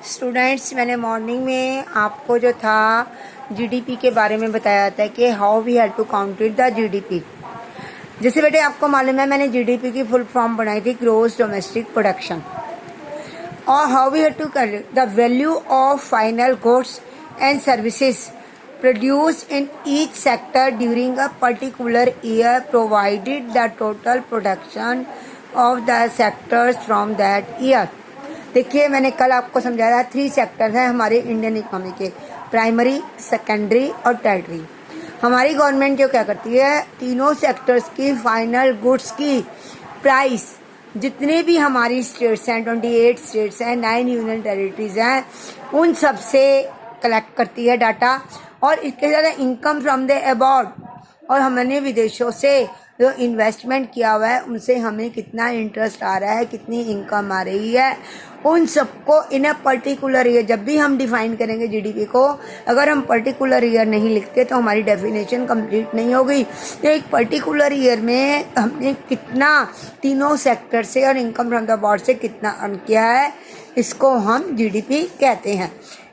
Students, मैंने morning में आपको जो था जीडीपी के बारे में बताया था कि how we have to counted the GDP. जैसे बेटे आपको मालूम है, मैंने जीडीपी की फुल फॉर्म बनाई थी ग्रोस डोमेस्टिक प्रोडक्शन, और how we have to calculate the value of final goods and services produced in each sector during a particular year, provided the total production of the sectors from that year। देखिए, मैंने कल आपको समझाया था 3 sector हैं हमारे Indian economy के, primary, secondary और टर्टरी। हमारी गवर्नमेंट जो क्या करती है, तीनों सेक्टर्स की फाइनल गुड्स की प्राइस, जितने भी हमारी स्टेट्स हैं, 28 स्टेट्स हैं, 9 यूनियन टेरिटरीज हैं, उन सब से कलेक्ट करती है डाटा, और इसके ज़्यादा इनकम फ्रॉम द अब्रॉड, और हमने विदेशों से जो इन्वेस्टमेंट किया हुआ है उनसे हमें कितना इंटरेस्ट आ रहा है, कितनी इनकम आ रही है, उन सबको इन अ पर्टिकुलर ईयर। जब भी हम डिफाइन करेंगे जीडीपी को, अगर हम पर्टिकुलर ईयर नहीं लिखते तो हमारी डेफिनेशन कंप्लीट नहीं होगी। तो एक पर्टिकुलर ईयर में हमने कितना तीनों सेक्टर से और इनकम फ्रॉम द अब्रॉड से कितना अर्न किया है, इसको हम जीडीपी कहते हैं।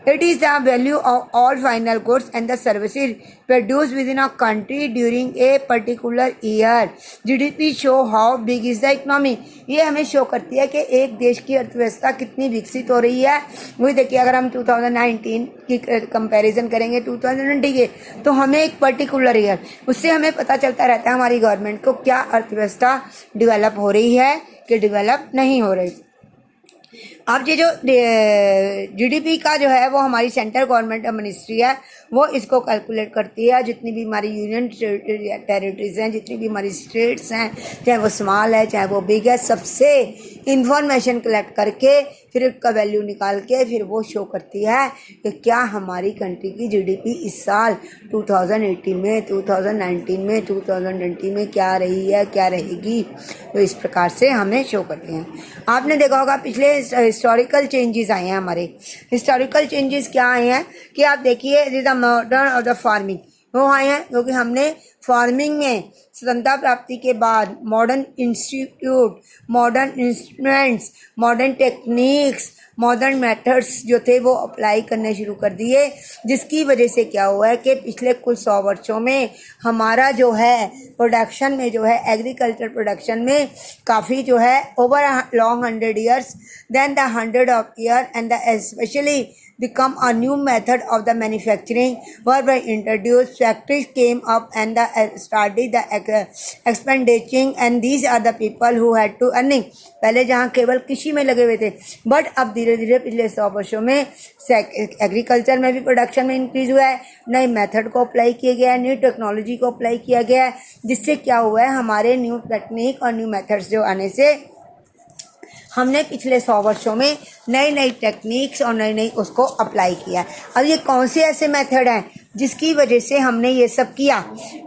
It is the value of all final goods and the services produced within a country during a particular year। GDP show how big is the economy। ये हमें शो करती है कि एक देश की अर्थव्यवस्था कितनी विकसित हो रही है। वही देखिए, अगर हम 2019 की कंपैरिजन करेंगे 2020 के, तो हमें एक पर्टिकुलर ईयर, उससे हमें पता चलता रहता है हमारी गवर्नमेंट को क्या अर्थव्यवस्था डेवलप हो रही है कि डेवलप नहीं हो रही। अब ये जो जीडीपी का जो है वो हमारी सेंट्रल गवर्नमेंट मिनिस्ट्री है, वो इसको कैलकुलेट करती है। जितनी भी हमारी यूनियन टेरिटरीज हैं, जितनी भी हमारी स्टेट्स हैं, चाहे वो स्मॉल है चाहे वो बिग है, सबसे इंफॉर्मेशन कलेक्ट करके फिर उसका वैल्यू निकाल के फिर वो शो करती है कि क्या हमारी कंट्री की जीडीपी इस साल 2018 में, 2019 में, 2020 में क्या रही है, क्या रहेगी। तो इस प्रकार से हमें शो करते हैं। आपने देखा होगा पिछले हिस्टोरिकल चेंजेस आए हैं हमारे। हिस्टोरिकल चेंजेस क्या आए हैं कि आप देखिए, this the modern of the farming, वो आए हैं क्योंकि हमने फार्मिंग में स्वतंत्रता प्राप्ति के बाद modern institute, modern instruments, modern techniques, modern methods जो थे वो अप्लाई करने शुरू कर दिए, जिसकी वजह से क्या हुआ है कि पिछले कुल 100 वर्षों में हमारा जो है प्रोडक्शन में जो है एग्रीकल्चर प्रोडक्शन में काफ़ी जो है over long 100 years then the 100 of year and the especially become a new method of the manufacturing were by introduced, factories came up and the started the expanding, and these are the people who had to earning। पहले जहाँ केवल कृषि में लगे हुए थे, but अब धीरे धीरे पिछले 100 वर्षों में एग्रीकल्चर में भी प्रोडक्शन में इंक्रीज हुआ है, नए मेथड को अप्लाई किया गया है, न्यू टेक्नोलॉजी को अप्लाई किया गया है, जिससे क्या हुआ है, हमारे न्यू टेक्निक और न्यू मेथड्स जो आने से हमने पिछले 100 वर्षों में नई नई टेक्निक्स और नई नई उसको अप्लाई किया। अब ये कौन से ऐसे मेथड हैं जिसकी वजह से हमने ये सब किया,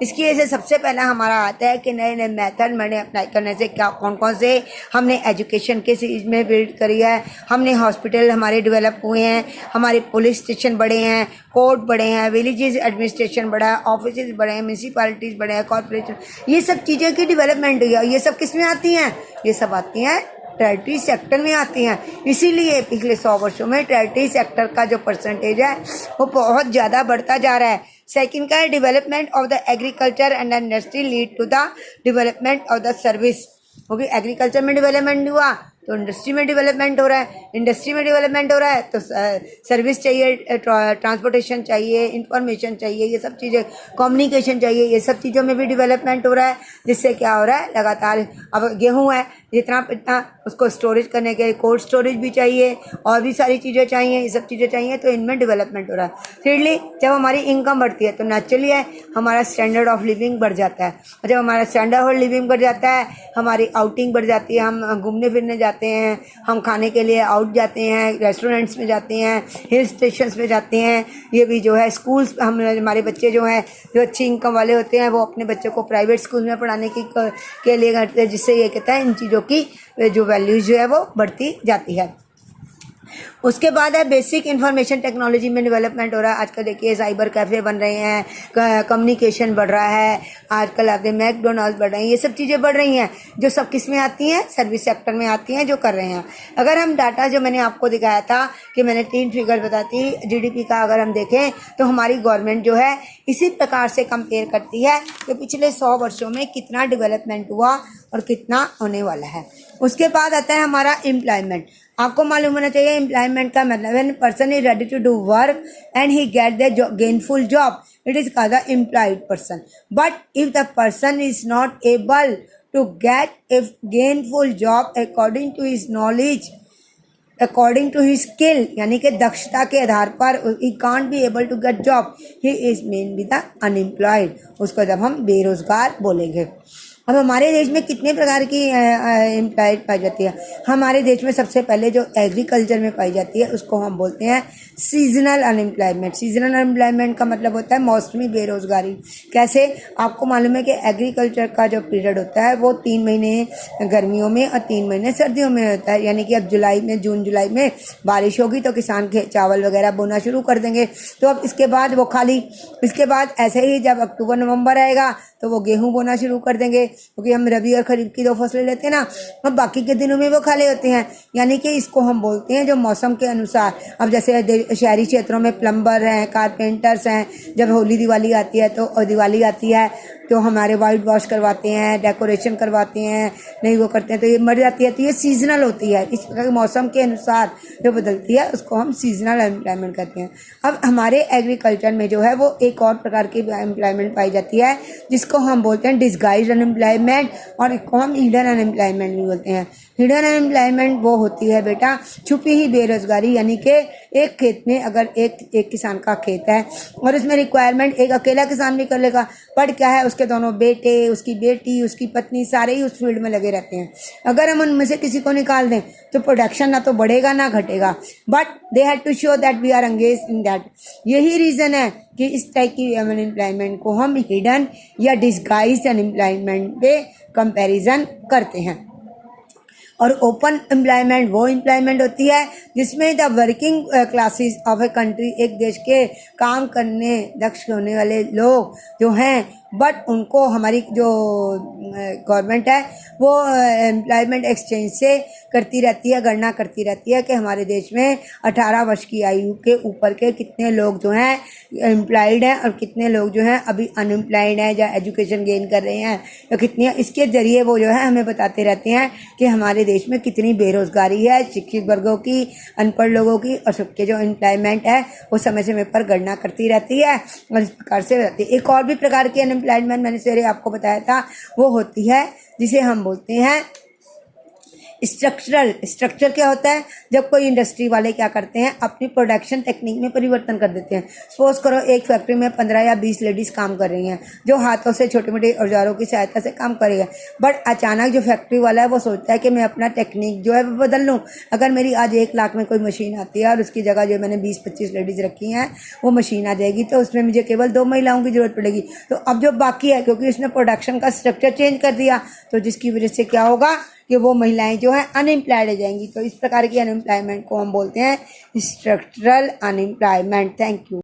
इसकी वजह से सबसे पहला हमारा आता है कि नए नए मेथड मैंने अप्लाई करने से क्या कौन कौन से हमने एजुकेशन के चीज़ में बिल्ड करी है, हमने हॉस्पिटल हमारे डेवलप हुए हैं, हमारे पुलिस स्टेशन बढ़े हैं, कोर्ट बढ़े हैं, विलेजेस एडमिनिस्ट्रेशन बढ़ा है, ऑफिस बढ़े हैं, म्यूनसिपालिटीज़ बढ़े हैं, कॉर्पोरेशन, ये सब चीज़ें की डेवलपमेंट हुई है। ये सब किस में आती हैं? ये सब आती हैं टेरिटरी सेक्टर में आती हैं। इसीलिए पिछले 100 वर्षों में टेरिटरी सेक्टर का जो परसेंटेज है वो बहुत ज़्यादा बढ़ता जा रहा है। सेकंड का है development of the agriculture and industry lead to the development of the service. क्योंकि एग्रीकल्चर में डेवलपमेंट हुआ तो इंडस्ट्री में डेवलपमेंट हो रहा है, इंडस्ट्री में डेवलपमेंट हो रहा है तो सर्विस चाहिए, ट्रांसपोर्टेशन चाहिए, इंफॉर्मेशन चाहिए, ये सब चीज़ें, कम्युनिकेशन चाहिए, ये सब चीज़ों में भी डेवलपमेंट हो रहा है। जिससे क्या हो रहा है, लगातार अब गेहूँ है जितना इतना उसको स्टोरेज करने के कोल्ड स्टोरेज भी चाहिए और भी सारी चीज़ें चाहिए, ये सब चीज़ें चाहिए, तो इनमें डेवलपमेंट हो रहा है। थिर्डली, जब हमारी इनकम बढ़ती है तो नेचुरली है हमारा स्टैंडर्ड ऑफ लिविंग बढ़ जाता है, और जब हमारा स्टैंडर्ड ऑफ लिविंग बढ़ जाता है हमारी आउटिंग बढ़ जाती है, हम घूमने फिरने जाते हैं, हम खाने के लिए आउट जाते हैं, रेस्टोरेंट्स में जाते हैं, हिल स्टेशंस में जाते हैं। ये भी जो है स्कूल्स, हम हमारे बच्चे जो हैं जो अच्छी इनकम वाले होते हैं वो अपने बच्चों को प्राइवेट स्कूल में पढ़ाने के लिए करते हैं, जिससे ये कहता है इन चीज़ों की जो वैल्यूज जो है वो बढ़ती जाती है। उसके बाद है बेसिक इंफॉर्मेशन टेक्नोलॉजी में डेवलपमेंट हो रहा है। आजकल देखिए साइबर कैफ़े बन रहे हैं, कम्युनिकेशन बढ़ रहा है, आजकल आप देखिए मैकडोनल्ड्स बढ़ रहे हैं, ये सब चीज़ें बढ़ रही हैं जो सब किस में आती हैं, सर्विस सेक्टर में आती हैं, जो कर रहे हैं। अगर हम डाटा जो मैंने आपको दिखाया था कि मैंने 3 फिगर बताती जीडीपी का, अगर हम देखें तो हमारी गवर्नमेंट जो है इसी प्रकार से कंपेयर करती है कि पिछले 100 वर्षों में कितना डेवलपमेंट हुआ और कितना होने वाला है। उसके बाद आता है हमारा एम्प्लॉयमेंट। आपको मालूम होना चाहिए एम्प्लॉयमेंट का मतलब, when person is ready to do work and he get the gainful job, it is called the employed person. But if the person is not able to get a gainful job according to his knowledge, according to his skill, यानी कि दक्षता के आधार पर ही can't be able to get job, he is main be the unemployed. उसको जब हम बेरोजगार बोलेंगे। अब हमारे देश में कितने प्रकार की एम्प्लॉयड पाई जाती है। हमारे देश में सबसे पहले जो एग्रीकल्चर में पाई जाती है उसको हम बोलते हैं सीजनल अनएम्प्लॉयमेंट। सीजनल अनएम्प्लॉयमेंट का मतलब होता है मौसमी बेरोजगारी। कैसे? आपको मालूम है कि एग्रीकल्चर का जो पीरियड होता है वो 3 महीने गर्मियों में और 3 महीने सर्दियों में होता है। यानी कि अब जून जुलाई में बारिश होगी तो किसान चावल वगैरह बोना शुरू कर देंगे, तो अब इसके बाद वो खाली, इसके बाद ऐसे ही जब अक्टूबर नवंबर आएगा तो वो गेहूं बोना शुरू कर देंगे, क्योंकि हम रबी और खरीफ की 2 फसलें लेते हैं ना, अब बाकी के दिनों में वो खाली होते हैं। यानी कि इसको हम बोलते हैं जो मौसम के अनुसार। अब जैसे शहरी क्षेत्रों में प्लम्बर हैं, कारपेंटर्स हैं, जब होली दिवाली आती है तो दिवाली आती है तो हमारे वाइट वॉश करवाते हैं, डेकोरेशन करवाते हैं, नहीं वो करते हैं तो ये मर जाती है, तो ये सीजनल होती है। इस प्रकार मौसम के अनुसार जो बदलती है उसको हम सीजनल एम्प्लॉयमेंट कहते हैं। अब हमारे एग्रीकल्चर में जो है वो एक और प्रकार की एम्प्लॉयमेंट पाई जाती है जिसको हम बोलते हैं डिस्गाइज अनएम्प्लॉयमेंट, और इसको हम हिडन अनएम्प्लॉयमेंट भी बोलते हैं। हिडन अनएम्प्लॉयमेंट वो होती है बेटा छुपी ही बेरोजगारी, यानी कि एक खेत में अगर एक किसान का खेत है और उसमें रिक्वायरमेंट एक अकेला किसान भी कर लेगा, बट क्या है उसके दोनों बेटे, उसकी बेटी, उसकी पत्नी सारे ही उस फील्ड में लगे रहते हैं। अगर हम उनमें से किसी को निकाल दें तो प्रोडक्शन ना तो बढ़ेगा ना घटेगा, but they have to show that we are engage in that. यही रीज़न है कि इस टाइप की अनएम्प्लॉयमेंट को हम हिडन या डिस्गाइज्ड अनएम्प्लॉयमेंट पे कंपैरिजन करते हैं। और ओपन एम्प्लॉयमेंट वो एम्प्लॉयमेंट होती है जिसमें the working classes of a country, एक देश के काम करने दक्ष होने वाले लोग जो हैं, बट उनको हमारी जो गवर्नमेंट है वो एम्प्लॉयमेंट एक्सचेंज से करती रहती है, गणना करती रहती है कि हमारे देश में 18 वर्ष की आयु के ऊपर के कितने लोग जो हैं एम्प्लॉयड हैं और कितने लोग जो हैं अभी अनएम्प्लॉयड हैं या एजुकेशन गेन कर रहे हैं या कितनी। इसके जरिए वो जो है हमें बताते रहते हैं कि हमारे देश में कितनी बेरोजगारी है, शिक्षित वर्गों की, अनपढ़ लोगों की, और सबके जो एम्प्लॉयमेंट है वो समय समय पर गणना करती रहती है और इस प्रकार से रहती है। एक और भी प्रकार की अनएम्प्लॉयमेंट मैंने सवेरे आपको बताया था वो होती है जिसे हम बोलते हैं स्ट्रक्चरल। स्ट्रक्चर क्या होता है? जब कोई इंडस्ट्री वाले क्या करते हैं अपनी प्रोडक्शन टेक्निक में परिवर्तन कर देते हैं। सपोज करो एक फैक्ट्री में 15 या 20 लेडीज काम कर रही हैं जो हाथों से छोटे मोटे औजारों की सहायता से काम करेगा, बट अचानक जो फैक्ट्री वाला है वो सोचता है कि मैं अपना टेक्निक जो है वो बदल लूँ। अगर मेरी आज 1 लाख में कोई मशीन आती है और उसकी जगह जो मैंने 20-25 लेडीज रखी हैं वो मशीन आ जाएगी तो उसमें मुझे केवल 2 महिलाओं की जरूरत पड़ेगी। तो अब जो बाकी है, क्योंकि उसने प्रोडक्शन का स्ट्रक्चर चेंज कर दिया, तो जिसकी वजह से क्या होगा कि वो महिलाएं जो हैं अनएम्प्लॉयड हो जाएंगी। तो इस प्रकार की अनएम्प्लॉयमेंट को हम बोलते हैं स्ट्रक्चरल अनएम्प्लॉयमेंट। Thank you.